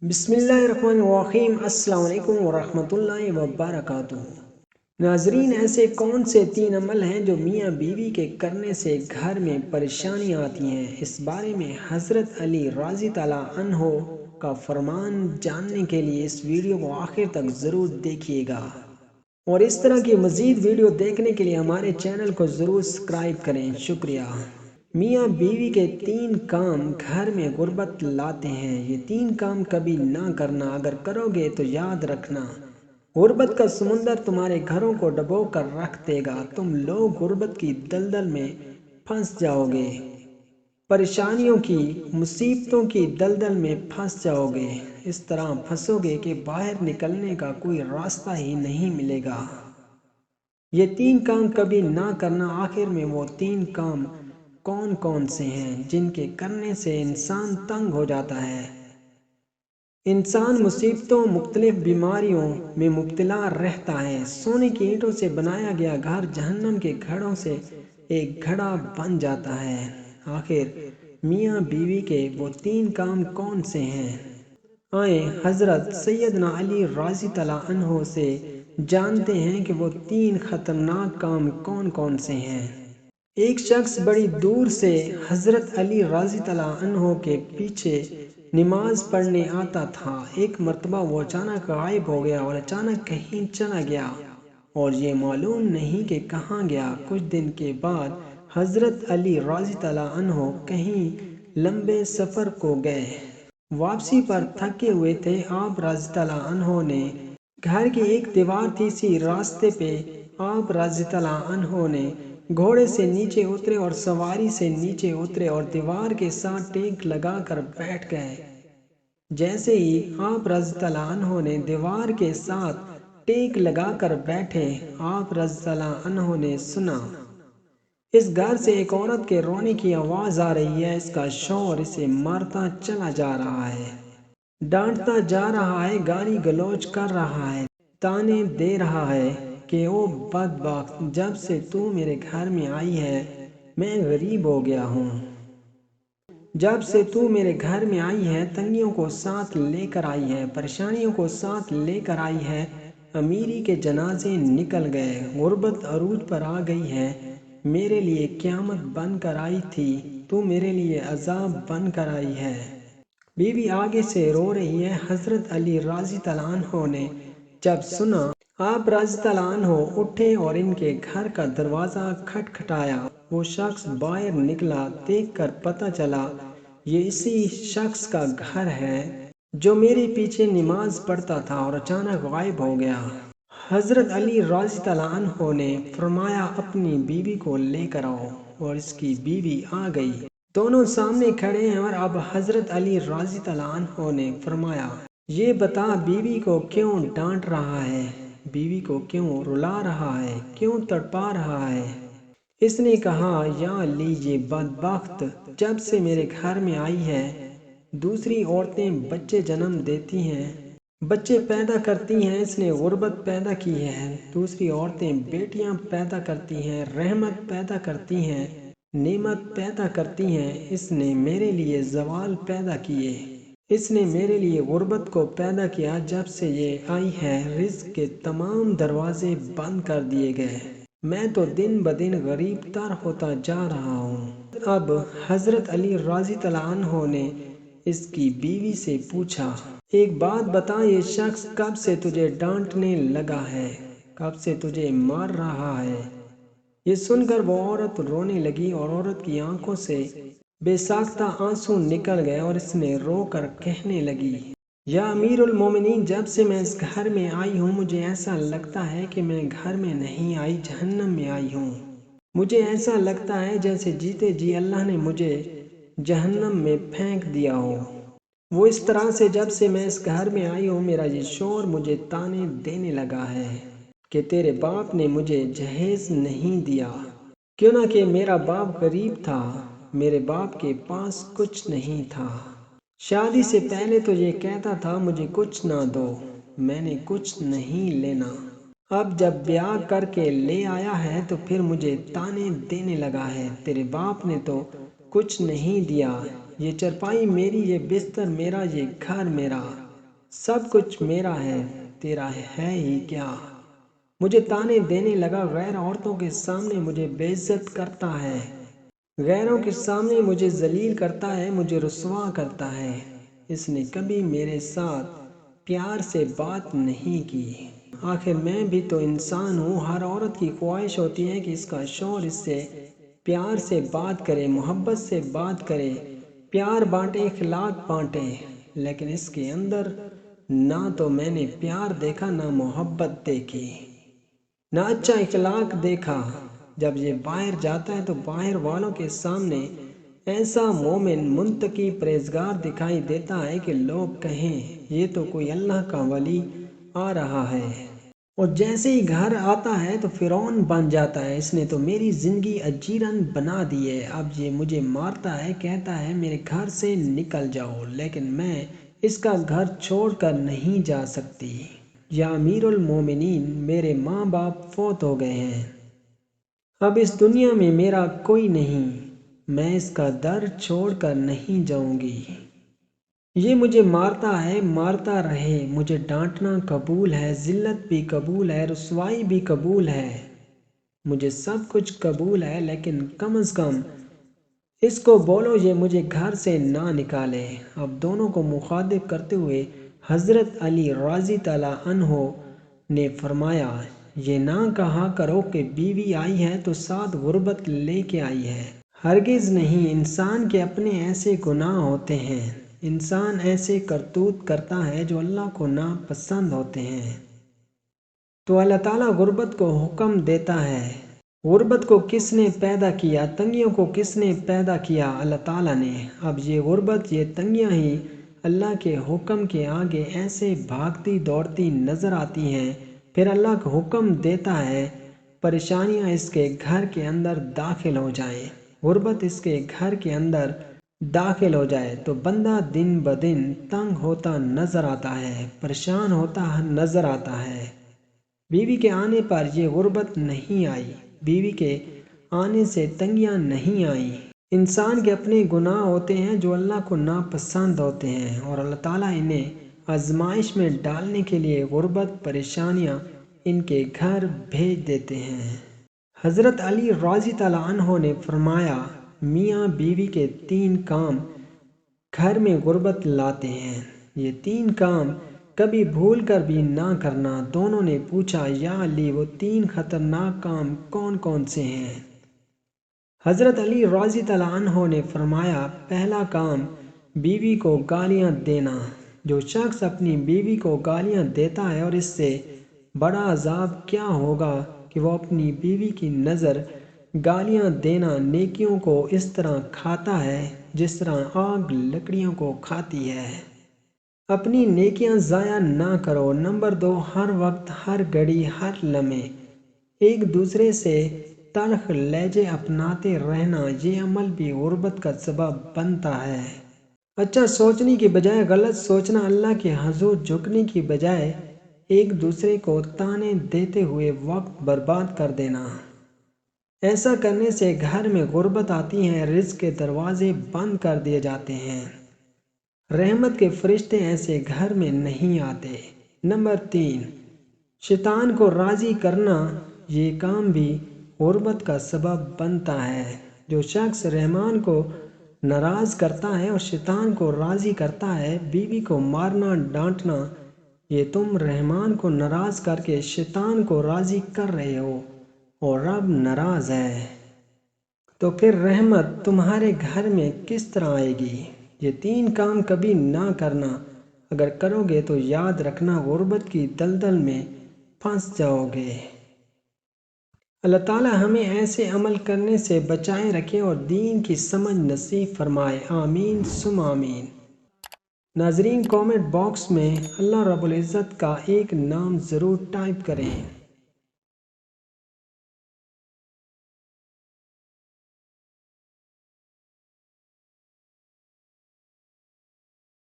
بسم اللہ الرحمن الرحیم۔ السلام علیکم ورحمۃ اللہ وبرکاتہ۔ ناظرین، ایسے کون سے 3 عمل ہیں جو میاں بیوی کے کرنے سے گھر میں پریشانیاں آتی ہیں؟ اس بارے میں حضرت علی رضی اللہ عنہ کا فرمان جاننے کے لیے اس ویڈیو کو آخر تک ضرور دیکھیے گا، اور اس طرح کی مزید ویڈیو دیکھنے کے لیے ہمارے چینل کو ضرور سبسکرائب کریں۔ شکریہ۔ میاں بیوی کے 3 کام گھر میں غربت لاتے ہیں۔ یہ 3 کام کبھی نہ کرنا، اگر کرو گے تو یاد رکھنا غربت کا سمندر تمہارے گھروں کو ڈبو کر رکھ دے گا۔ تم لوگ غربت کی دلدل میں پھنس جاؤ گے، پریشانیوں کی، مصیبتوں کی دلدل میں پھنس جاؤ گے۔ اس طرح پھنسو گے کہ باہر نکلنے کا کوئی راستہ ہی نہیں ملے گا۔ یہ 3 کام کبھی نہ کرنا۔ آخر میں وہ 3 کام کون کون سے ہیں جن کے کرنے سے انسان تنگ ہو جاتا ہے؟ انسان مصیبتوں، مختلف بیماریوں میں مبتلا رہتا ہے۔ سونے کی اینٹوں سے بنایا گیا گھر جہنم کے گھڑوں سے ایک گھڑا بن جاتا ہے۔ آخر میاں بیوی کے وہ 3 کام کون سے ہیں؟ آئیں حضرت سیدنا علی رضی اللہ عنہ سے جانتے ہیں کہ وہ 3 خطرناک کام کون کون سے ہیں۔ ایک شخص بڑی دور سے حضرت علی رضی اللہ عنہ کے پیچھے نماز پڑھنے آتا تھا۔ ایک مرتبہ وہ اچانک غائب ہو گیا اور اچانک کہیں چلا گیا، اور یہ معلوم نہیں کہ کہاں گیا۔ کچھ دن کے بعد حضرت علی رضی اللہ عنہ کہیں لمبے سفر کو گئے۔ واپسی پر تھکے ہوئے تھے۔ آپ رضی اللہ عنہ نے گھر کی ایک دیوار تھی، اسی راستے پہ آپ رضی اللہ عنہ نے گھوڑے سے نیچے اترے اور سواری سے نیچے اترے اور دیوار کے ساتھ ٹیک لگا کر بیٹھ گئے۔ جیسے ہی آپ رضی اللہ عنہ نے دیوار کے ساتھ ٹیک لگا کر بیٹھے، آپ رضی اللہ عنہ نے سنا، اس گھر سے ایک عورت کے رونے کی آواز آ رہی ہے۔ اس کا شوہر اسے مارتا چلا جا رہا ہے، ڈانٹتا جا رہا ہے، گالی گلوچ کر رہا ہے، تانے دے رہا ہے کہ او بدبخت، جب سے تو میرے گھر میں آئی ہے میں غریب ہو گیا ہوں۔ جب سے تو میرے گھر میں آئی ہے تنگیوں کو ساتھ لے کر آئی ہے، پریشانیوں کو ساتھ لے کر آئی ہے۔ امیری کے جنازے نکل گئے، غربت عروج پر آ گئی ہے۔ میرے لیے قیامت بن کر آئی تھی، تو میرے لیے عذاب بن کر آئی ہے۔ بیوی آگے سے رو رہی ہے۔ حضرت علی رضی اللہ عنہ نے جب سنا، آپ رضی اللہ عنہ اٹھے اور ان کے گھر کا دروازہ کھٹکھٹایا۔ وہ شخص باہر نکلا، دیکھ کر پتہ چلا یہ اسی شخص کا گھر ہے جو میرے پیچھے نماز پڑھتا تھا اور اچانک غائب ہو گیا۔ حضرت علی رضی اللہ عنہ نے فرمایا، اپنی بیوی کو لے کر آؤ، اور اس کی بیوی آ گئی۔ دونوں سامنے کھڑے ہیں، اور اب حضرت علی رضی اللہ عنہ نے فرمایا، یہ بتا بیوی کو کیوں ڈانٹ رہا ہے، بیوی کو کیوں رلا رہا ہے، کیوں تڑپا رہا ہے؟ اس نے کہا، یا علی، یہ بدبخت جب سے میرے گھر میں آئی ہے دوسری عورتیں بچے جنم دیتی ہیں، بچے پیدا کرتی ہیں، اس نے غربت پیدا کی ہے۔ دوسری عورتیں بیٹیاں پیدا کرتی ہیں، رحمت پیدا کرتی ہیں، نعمت پیدا کرتی ہیں۔ اس نے میرے لیے زوال پیدا کیے، اس نے میرے لیے غربت کو پیدا کیا۔ جب سے یہ آئی ہے رزق کے تمام دروازے بند کر دیے گئے، میں تو دن بدن غریب تر ہوتا جا رہا ہوں۔ اب حضرت علی رضی اللہ عنہ نے اس کی بیوی سے پوچھا، ایک بات بتا، یہ شخص کب سے تجھے ڈانٹنے لگا ہے، کب سے تجھے مار رہا ہے؟ یہ سن کر وہ عورت رونے لگی، اور عورت کی آنکھوں سے بے ساختہ آنسو نکل گئے، اور اس نے رو کر کہنے لگی، یا امیر المومنین، جب سے میں اس گھر میں آئی ہوں مجھے ایسا لگتا ہے کہ میں گھر میں نہیں آئی، جہنم میں آئی ہوں۔ مجھے ایسا لگتا ہے جیسے جیتے جی اللہ نے مجھے جہنم میں پھینک دیا ہو۔ وہ اس طرح سے جب سے میں اس گھر میں آئی ہوں میرا یہ شوہر مجھے تانے دینے لگا ہے کہ تیرے باپ نے مجھے جہیز نہیں دیا، کیوں نہ کہ میرا باپ غریب تھا، میرے باپ کے پاس کچھ نہیں تھا۔ شادی سے پہلے تو یہ کہتا تھا مجھے کچھ نہ دو، میں نے کچھ نہیں لینا، اب جب بیاہ کر کے لے آیا ہے تو پھر مجھے تانے دینے لگا ہے، تیرے باپ نے تو کچھ نہیں دیا، یہ چرپائی میری، یہ بستر میرا، یہ گھر میرا۔ سب کچھ میرا ہے، تیرا ہے ہی کیا؟ مجھے تانے دینے لگا، غیر عورتوں کے سامنے مجھے بے عزت کرتا ہے، غیروں کے سامنے مجھے ذلیل کرتا ہے، مجھے رسوا کرتا ہے۔ اس نے کبھی میرے ساتھ پیار سے بات نہیں کی۔ آخر میں بھی تو انسان ہوں، ہر عورت کی خواہش ہوتی ہے کہ اس کا شوہر اس سے پیار سے بات کرے، محبت سے بات کرے، پیار بانٹے، اخلاق بانٹے، لیکن اس کے اندر نہ تو میں نے پیار دیکھا، نہ محبت دیکھی، نہ اچھا اخلاق دیکھا۔ جب یہ باہر جاتا ہے تو باہر والوں کے سامنے ایسا مومن، منتقی، پرہیزگار دکھائی دیتا ہے کہ لوگ کہیں یہ تو کوئی اللہ کا ولی آ رہا ہے، اور جیسے ہی گھر آتا ہے تو فرعون بن جاتا ہے۔ اس نے تو میری زندگی اجیرن بنا دی ہے، اب یہ مجھے مارتا ہے، کہتا ہے میرے گھر سے نکل جاؤ، لیکن میں اس کا گھر چھوڑ کر نہیں جا سکتی۔ یا امیر المومنین، میرے ماں باپ فوت ہو گئے ہیں، اب اس دنیا میں میرا کوئی نہیں، میں اس کا در چھوڑ کر نہیں جاؤں گی۔ یہ مجھے مارتا ہے، مارتا رہے، مجھے ڈانٹنا قبول ہے، ذلت بھی قبول ہے، رسوائی بھی قبول ہے، مجھے سب کچھ قبول ہے، لیکن کم از کم اس کو بولو یہ مجھے گھر سے نہ نکالے۔ اب دونوں کو مخاطب کرتے ہوئے حضرت علی رضی اللہ عنہ نے فرمایا، یہ نہ کہا کرو کہ بیوی آئی ہے تو ساتھ غربت لے کے آئی ہے، ہرگز نہیں۔ انسان کے اپنے ایسے گناہ ہوتے ہیں، انسان ایسے کرتوت کرتا ہے جو اللہ کو ناپسند ہوتے ہیں، تو اللہ تعالیٰ غربت کو حکم دیتا ہے۔ غربت کو کس نے پیدا کیا؟ تنگیوں کو کس نے پیدا کیا؟ اللہ تعالیٰ نے۔ اب یہ غربت، یہ تنگیاں ہی اللہ کے حکم کے آگے ایسے بھاگتی دوڑتی نظر آتی ہیں، پھر اللہ کا حکم دیتا ہے پریشانیاں اس کے گھر کے اندر داخل ہو جائیں، غربت اس کے گھر کے اندر داخل ہو جائے تو بندہ دن بدن تنگ ہوتا نظر آتا ہے، پریشان ہوتا نظر آتا ہے۔ بیوی کے آنے پر یہ غربت نہیں آئی، بیوی کے آنے سے تنگیاں نہیں آئیں۔ انسان کے اپنے گناہ ہوتے ہیں جو اللہ کو ناپسند ہوتے ہیں، اور اللہ تعالیٰ انہیں آزمائش میں ڈالنے کے لیے غربت، پریشانیاں ان کے گھر بھیج دیتے ہیں۔ حضرت علی رضی اللہ عنہ نے فرمایا، میاں بیوی کے 3 کام گھر میں غربت لاتے ہیں، یہ 3 کام کبھی بھول کر بھی نہ کرنا۔ دونوں نے پوچھا، یا علی وہ 3 خطرناک کام کون کون سے ہیں؟ حضرت علی رضی اللہ عنہ نے فرمایا، پہلا کام بیوی کو گالیاں دینا۔ جو شخص اپنی بیوی کو گالیاں دیتا ہے، اور اس سے بڑا عذاب کیا ہوگا کہ وہ اپنی بیوی کی نظر گالیاں دینا نیکیوں کو اس طرح کھاتا ہے جس طرح آگ لکڑیوں کو کھاتی ہے۔ اپنی نیکیاں ضائع نہ کرو۔ نمبر 2، ہر وقت، ہر گھڑی، ہر لمحے ایک دوسرے سے تلخ لہجے اپناتے رہنا، یہ عمل بھی غربت کا سبب بنتا ہے۔ اچھا سوچنے کی بجائے غلط سوچنا، اللہ کے حضور جھکنے کی بجائے ایک دوسرے کو تانے دیتے ہوئے وقت برباد کر دینا، ایسا کرنے سے گھر میں غربت آتی ہے، رزق کے دروازے بند کر دیے جاتے ہیں، رحمت کے فرشتے ایسے گھر میں نہیں آتے۔ نمبر 3، شیطان کو راضی کرنا، یہ کام بھی غربت کا سبب بنتا ہے۔ جو شخص رحمان کو ناراض کرتا ہے اور شیطان کو راضی کرتا ہے، بیوی کو مارنا ڈانٹنا، یہ تم رحمان کو ناراض کر کے شیطان کو راضی کر رہے ہو، اور رب ناراض ہے، تو پھر رحمت تمہارے گھر میں کس طرح آئے گی؟ یہ 3 کام کبھی نہ کرنا، اگر کرو گے تو یاد رکھنا غربت کی دلدل میں پھنس جاؤ گے۔ اللہ تعالیٰ ہمیں ایسے عمل کرنے سے بچائے رکھے اور دین کی سمجھ نصیب فرمائے، آمین ثم آمین۔ ناظرین، کامنٹ باکس میں اللہ رب العزت کا ایک نام ضرور ٹائپ کریں۔